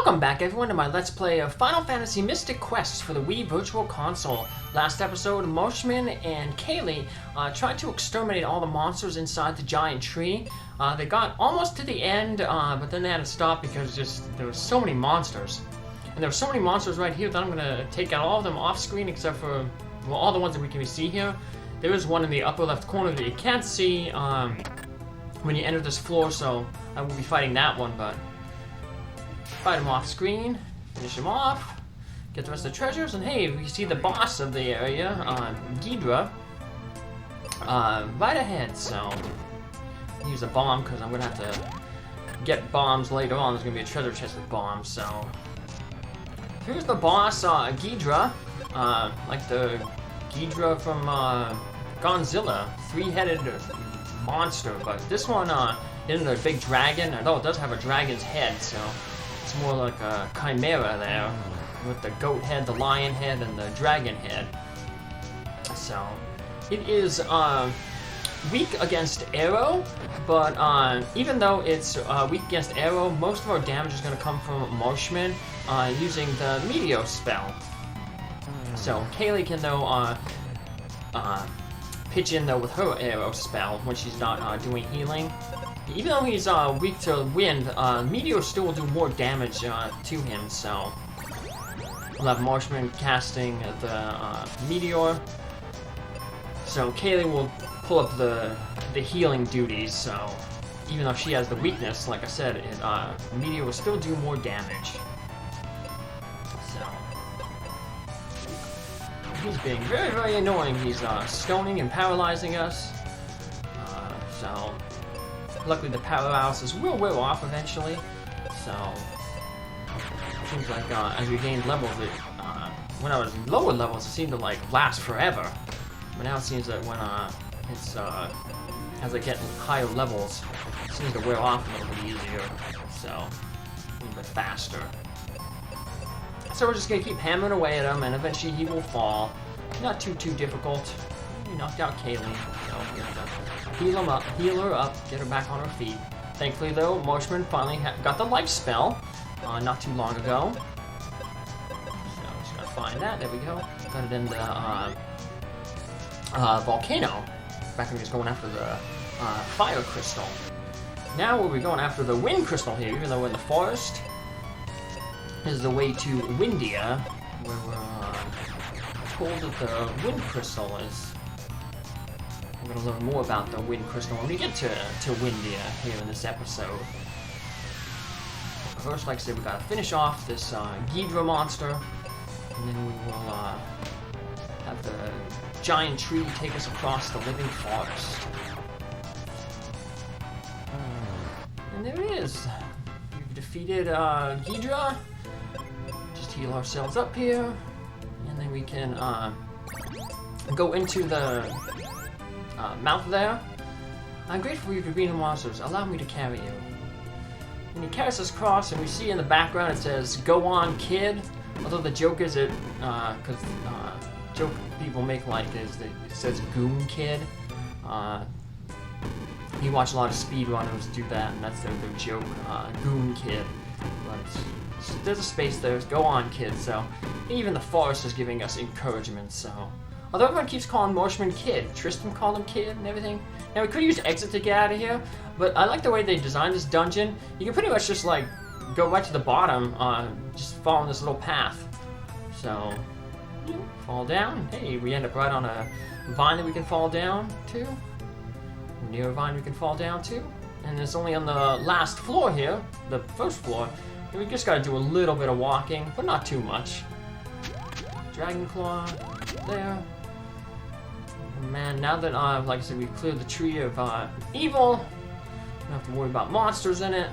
Welcome back everyone to my Let's Play of Final Fantasy Mystic Quest for the Wii Virtual Console. Last episode, Marshman and Kaeli tried to exterminate all the monsters inside the giant tree. They got almost to the end, but then they had to stop because there were so many monsters. And there were so many monsters right here that I'm going to take out all of them off screen except for, well, all the ones that we can see here. There is one in the upper left corner that you can't see when you enter this floor, so I will be fighting that one, but fight him off screen, finish him off, get the rest of the treasures, and hey, we see the boss of the area, Ghidra, right ahead, so use a bomb because I'm going to have to get bombs later on. There's going to be a treasure chest with bombs, so here's the boss, Ghidra, like the Ghidra from Godzilla, three-headed monster, but this one isn't a big dragon, although it does have a dragon's head, so it's more like a chimera there, with the goat head, the lion head, and the dragon head. So, it is weak against arrow, but even though it's weak against arrow, most of our damage is going to come from Marshman using the Meteor spell. So, Kaeli can though pitch in though with her arrow spell when she's not doing healing. Even though he's weak to wind, Meteor still will do more damage to him, so we'll have Marshman casting the Meteor. So Kaeli will pull up the healing duties, so even though she has the weakness, like I said, Meteor will still do more damage. So he's being very, very annoying. He's stoning and paralyzing us. So luckily the paralysis will wear off eventually, so it seems like as we gained levels, when I was in lower levels, it seemed to like last forever. But now it seems that when it's as I get higher levels, it seems to wear off a little bit easier, so a little bit faster. So we're just gonna keep hammering away at him, and eventually he will fall. Not too difficult. We knocked out Kaeli, so we have to heal her up, get her back on her feet. Thankfully though, Marshman finally got the life spell not too long ago. So just gotta find that. There we go. Got it in the volcano. Back when he was going after the fire crystal. Now we'll be going after the wind crystal here, even though we're in the forest. This is the way to Windia, where we're told that the wind crystal is. We're going to learn more about the wind crystal when we get to Windia here in this episode. First, like I said, we got to finish off this Ghidra monster, and then we will have the giant tree take us across the living forest. And there it is. We've defeated Ghidra. Just heal ourselves up here, and then we can go into the mouth there. I'm grateful for you for being the monsters. Allow me to carry you. And he carries us across, and we see in the background it says, "Go on, kid." Although the joke is it, because joke people make like is that it says "Goon Kid." You watch a lot of speedrunners do that, and that's their joke, "Goon Kid." But there's a space there. It's "Go on, kid." So even the forest is giving us encouragement. So. Although everyone keeps calling Marshman Kid. Tristan called him Kid and everything. Now we could use exit to get out of here, but I like the way they designed this dungeon. You can pretty much just like go right to the bottom, just following this little path. So, fall down. Hey, we end up right on a vine that we can fall down to. Near a vine we can fall down to. And it's only on the last floor here, the first floor. We just gotta do a little bit of walking, but not too much. Dragon Claw, there. Man, now that, like I said, we've cleared the tree of evil, we don't have to worry about monsters in it.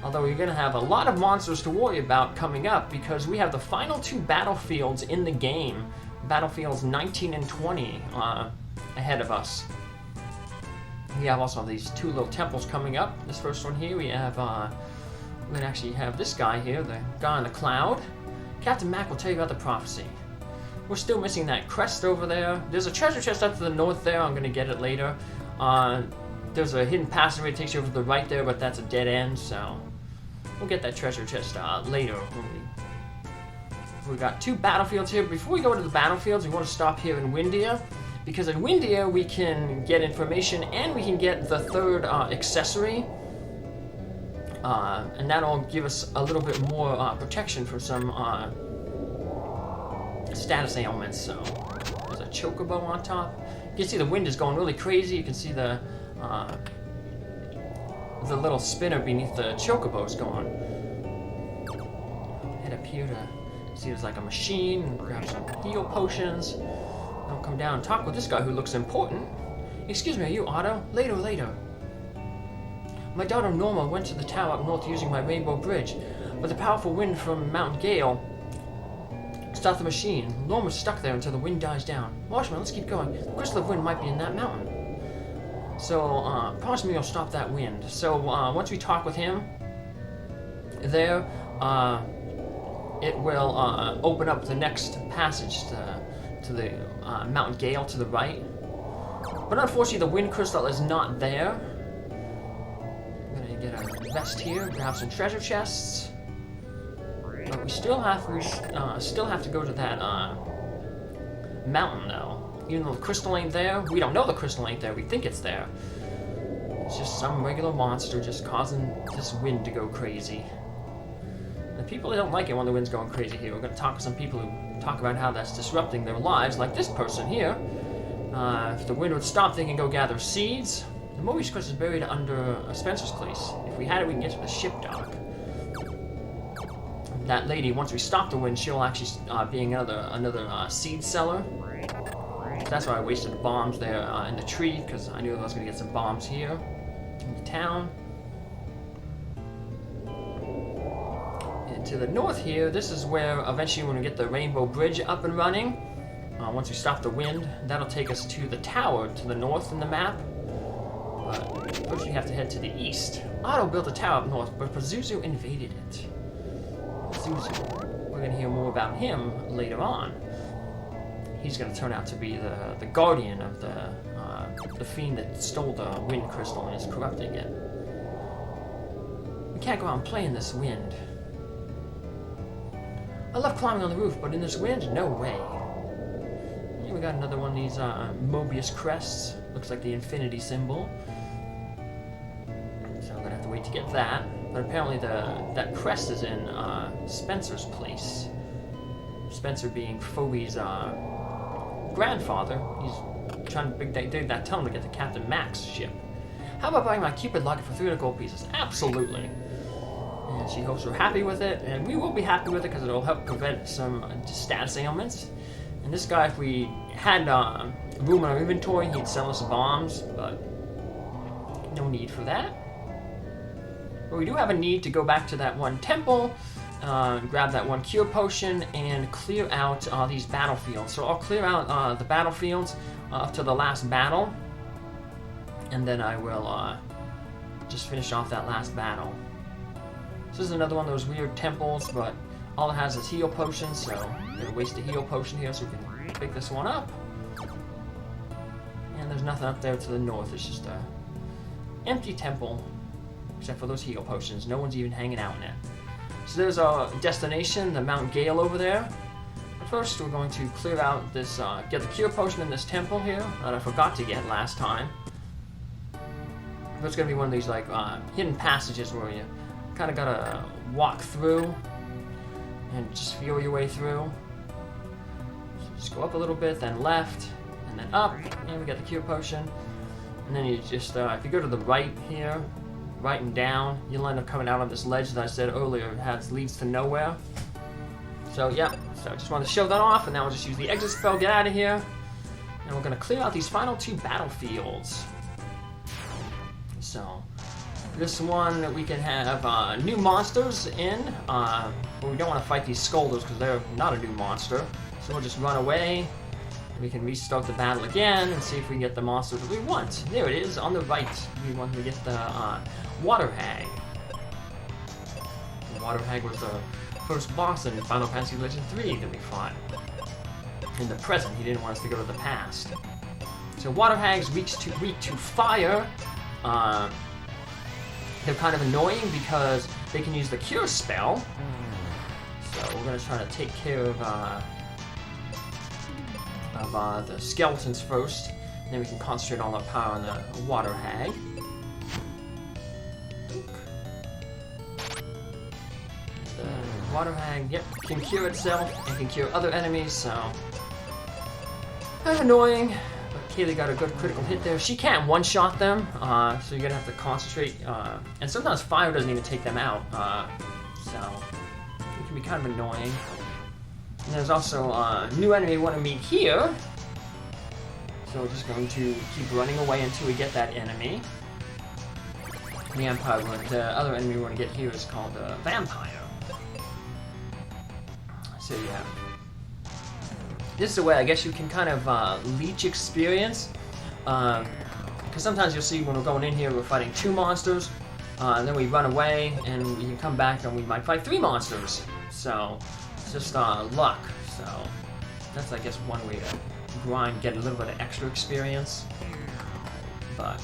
Although we're going to have a lot of monsters to worry about coming up because we have the final two battlefields in the game, battlefields 19 and 20, ahead of us. We have also these two little temples coming up. This first one here, we have, we actually have this guy here, the guy in the cloud. Captain Mac will tell you about the prophecy. We're still missing that crest over there. There's a treasure chest up to the north there. I'm going to get it later. There's a hidden passageway that takes you over to the right there, but that's a dead end, so we'll get that treasure chest later. We got 2 battlefields here. Before we go to the battlefields, we want to stop here in Windia, because in Windia we can get information and we can get the 3rd accessory, and that'll give us a little bit more protection from some status ailments. So there's a chocobo on top. You can see the wind is going really crazy. You can see the little spinner beneath the chocobo is going. Head up here to see there's like a machine, and grab some heal potions. I'll come down and talk with this guy who looks important. Excuse me, are you Otto? Later. My daughter Norma went to the tower up north using my rainbow bridge, but the powerful wind from Mount Gale stopped the machine. Norma's stuck there until the wind dies down. Marshman, let's keep going. The crystal of wind might be in that mountain. So, promise me you'll stop that wind. So, once we talk with him, there, it will open up the next passage to the Mount Gale to the right. But unfortunately, the wind crystal is not there. I'm gonna get a vest here, grab some treasure chests. But we still have to go to that mountain though. Even though the crystal ain't there, we don't know the crystal ain't there. We think it's there. It's just some regular monster just causing this wind to go crazy. The people, they don't like it when the wind's going crazy here. We're going to talk to some people who talk about how that's disrupting their lives, like this person here. If the wind would stop, they can go gather seeds. The Mobius crystal is buried under Spencer's place. If we had it, we can get to the ship dock. That lady, once we stop the wind, she'll actually be another seed seller. That's why I wasted the bombs there in the tree, because I knew I was going to get some bombs here in the town. And to the north here, this is where eventually when we get the Rainbow Bridge up and running, once we stop the wind, that'll take us to the tower to the north in the map. But first we have to head to the east. Otto built a tower up north, but Pazuzu invaded it. Pazuzu. We're going to hear more about him later on. He's going to turn out to be the guardian of the fiend that stole the wind crystal and is corrupting it. We can't go out and play in this wind. I love climbing on the roof, but in this wind, no way. Here we got another one of these Mobius crests. Looks like the infinity symbol. So I'm going to have to wait to get that. But apparently that crest is in Spencer's place. Spencer being Phoebe's grandfather. He's trying to dig that tunnel to get to Captain Mac's ship. How about buying my Cupid locket for 300 gold pieces? Absolutely. And she hopes we're happy with it, and we will be happy with it because it'll help prevent some status ailments. And this guy, if we had room in our inventory, he'd sell us bombs, but no need for that. But we do have a need to go back to that one temple, grab that one cure potion, and clear out these battlefields. So I'll clear out the battlefields up to the last battle, and then I will just finish off that last battle. This is another one of those weird temples, but all it has is heal potions, so I'm going to waste a heal potion here so we can pick this one up. And there's nothing up there to the north, it's just a empty temple, except for those heal potions. No one's even hanging out in it. So there's our destination, the Mount Gale over there. But first we're going to clear out this, get the cure potion in this temple here, that I forgot to get last time. There's going to be one of these like hidden passages where you kind of gotta walk through and just feel your way through. So just go up a little bit, then left, and then up, and we got the cure potion. And then you just, if you go to the right here, right and down, you'll end up coming out on this ledge that I said earlier leads to nowhere. So yeah, so I just wanted to show that off, and now we'll just use the exit spell, get out of here, and we're gonna clear out these final 2 battlefields. So this one we can have new monsters in, but we don't want to fight these Scolders because they're not a new monster. So we'll just run away. We can restart the battle again and see if we can get the monster that we want. There it is, on the right. We want to get the Water Hag. The Water Hag was the first boss in Final Fantasy Legend 3 that we fought. In the present, he didn't want us to go to the past. So Water Hags weak to fire. They're kind of annoying because they can use the cure spell. So we're gonna try to take care of the skeletons first. And then we can concentrate all our power on the water hag. The water hag, yep, can cure itself and can cure other enemies, so annoying. But Kaeli got a good critical hit there. She can't one-shot them, so you're gonna have to concentrate. And sometimes fire doesn't even take them out, so it can be kind of annoying. And there's also a new enemy we want to meet here. So we're just going to keep running away until we get that enemy. The Empire, the other enemy we want to get here is called the Vampire. So yeah. This is a way I guess you can kind of leech experience. Because sometimes you'll see when we're going in here we're fighting 2 monsters. And then we run away and we can come back and we might fight 3 monsters. So it's just luck. So that's I guess one way to grind, get a little bit of extra experience. But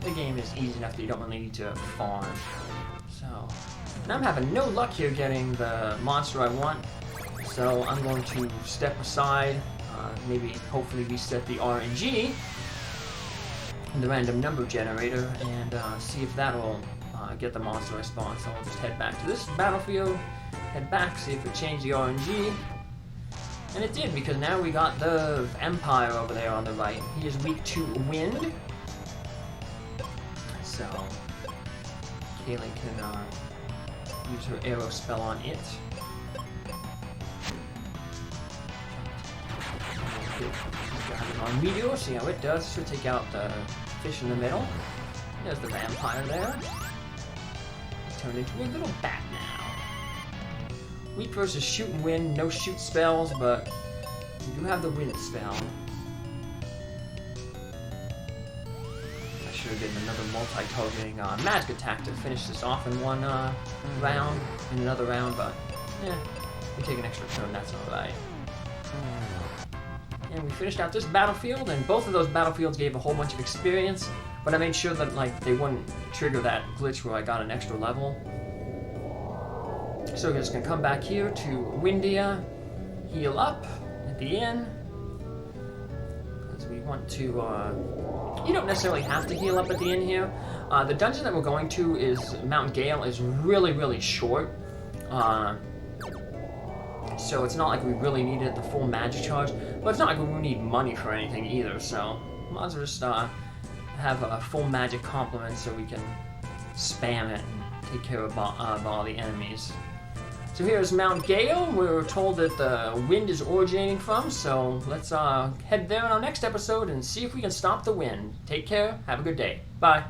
the game is easy enough that you don't really need to farm. So now I'm having no luck here getting the monster I want. So I'm going to step aside, maybe hopefully reset the RNG, the random number generator, and see if that will get the monster I spawn. So I'll just head back to this battlefield, head back, see if it changed the RNG. And it did, because now we got the Empire over there on the right. He is weak to wind. So Kaeli can use her arrow spell on it. On Meteor, see how it does. Should take out the fish in the middle. There's the Vampire there. Turned into a little bat now. Weak versus shoot and wind, no shoot spells, but we do have the wind spell. I should have did another multi-targeting magic attack to finish this off in one round, in another round, but yeah, we take an extra turn, that's alright. And we finished out this battlefield, and both of those battlefields gave a whole bunch of experience, but I made sure that like they wouldn't trigger that glitch where I got an extra level. So we're just gonna come back here to Windia, heal up at the inn, because we want to, you don't necessarily have to heal up at the inn here. The dungeon that we're going to is Mount Gale, is really, really short. So it's not like we really needed the full magic charge, but it's not like we need money for anything either, so might as well just have a full magic complement so we can spam it and take care of all the enemies. So here's Mount Gale. We're told that the wind is originating from, so let's head there in our next episode and see if we can stop the wind. Take care, have a good day. Bye.